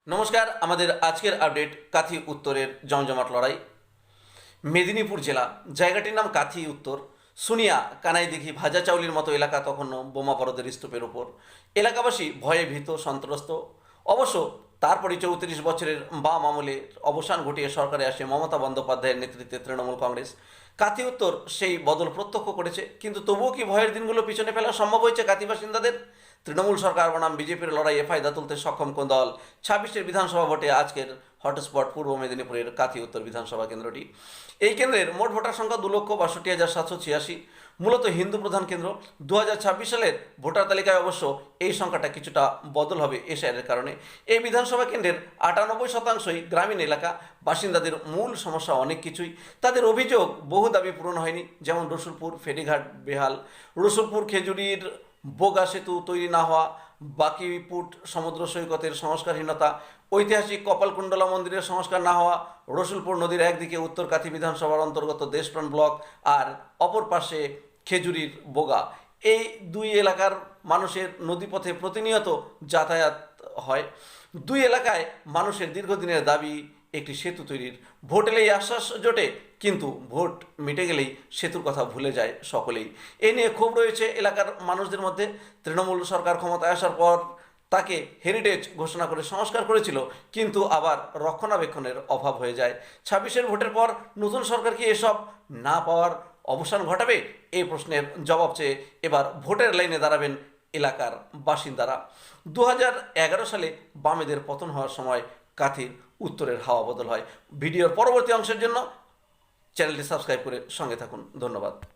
নমস্কার, আমাদের আজকের আপডেট কাথি উত্তরের জমজমাট লড়াই। মেদিনীপুর জেলা, জায়গাটির নাম কাথি উত্তর। সুনিয়া কানাইদিঘি ভাজা চাউলির মতো এলাকা তখনও বোমাপরদের স্তূপের ওপর। এলাকাবাসী ভয়ে ভীত, সন্ত্রস্ত। অবশ্য তারপরে 34 বছরের বাম আমলে অবসান ঘটিয়ে সরকারে আসে মমতা বন্দ্যোপাধ্যায়ের নেতৃত্বে তৃণমূল কংগ্রেস। কাথি উত্তর সেই বদল প্রত্যক্ষ করেছে, কিন্তু তবুও কি ভয়ের দিনগুলো পিছনে ফেলা সম্ভব হয়েছে কাথি বাসিন্দাদের? তৃণমূল সরকার বনাম বিজেপির লড়াইয়ে ফায়দা তুলতে সক্ষম কোন দল? 26 বিধানসভা ভোটে আজকের হটস্পট পূর্ব মেদিনীপুরের কাথি উত্তর বিধানসভা কেন্দ্রটি। এই কেন্দ্রের মোট ভোটার সংখ্যা 2,62,786। মূলত হিন্দু প্রধান কেন্দ্র। 2026 সালের ভোটার তালিকায় অবশ্য এই সংখ্যাটা কিছুটা বদল হবে এশারের কারণে। এই বিধানসভা কেন্দ্রের 98% গ্রামীণ এলাকা। বাসিন্দাদের মূল সমস্যা অনেক কিছুই। তাদের অভিযোগ, বহু দাবি পূরণ হয়নি, যেমন রসুলপুর ফেরিঘাট বেহাল, রসুলপুর খেজুরির বোগা সেতু তৈরি না হওয়া, বাকিপুট সমুদ্র সৈকতের সংস্কারহীনতা, ঐতিহাসিক কপালকুণ্ডলা মন্দিরের সংস্কার না হওয়া, রসুলপুর নদীর একদিকে উত্তর কাথি বিধানসভার অন্তর্গত দেশপ্রাণ ব্লক আর অপর পাশে খেজুরির বোগা। এই দুই এলাকার মানুষের নদীপথে প্রতিনিয়ত যাতায়াত হয়। দুই এলাকায় মানুষের দীর্ঘদিনের দাবি একটি সেতু তৈরির। ভোট এলেই আশ্বাস জোটে, কিন্তু ভোট মিটে গেলেই সেতুর কথা ভুলে যায় সকলেই। এ নিয়ে ক্ষোভ রয়েছে এলাকার মানুষদের মধ্যে। তৃণমূল সরকার ক্ষমতায় আসার পর তাকে হেরিটেজ ঘোষণা করে সংস্কার করেছিল, কিন্তু আবার রক্ষণাবেক্ষণের অভাব হয়ে যায়। 26 ভোটের পর নতুন সরকার কি এসব না পাওয়ার অবসান ঘটাবে? এই প্রশ্নের জবাব চেয়ে এবার ভোটের লাইনে দাঁড়াবেন এলাকার বাসিন্দারা। 2011 সালে বামেদের পতন হওয়ার সময় কাথির উত্তরের হাওয়া বদল হয়। ভিডিওর পরবর্তী অংশের জন্য চ্যানেলটি সাবস্ক্রাইব করে সঙ্গে থাকুন। ধন্যবাদ।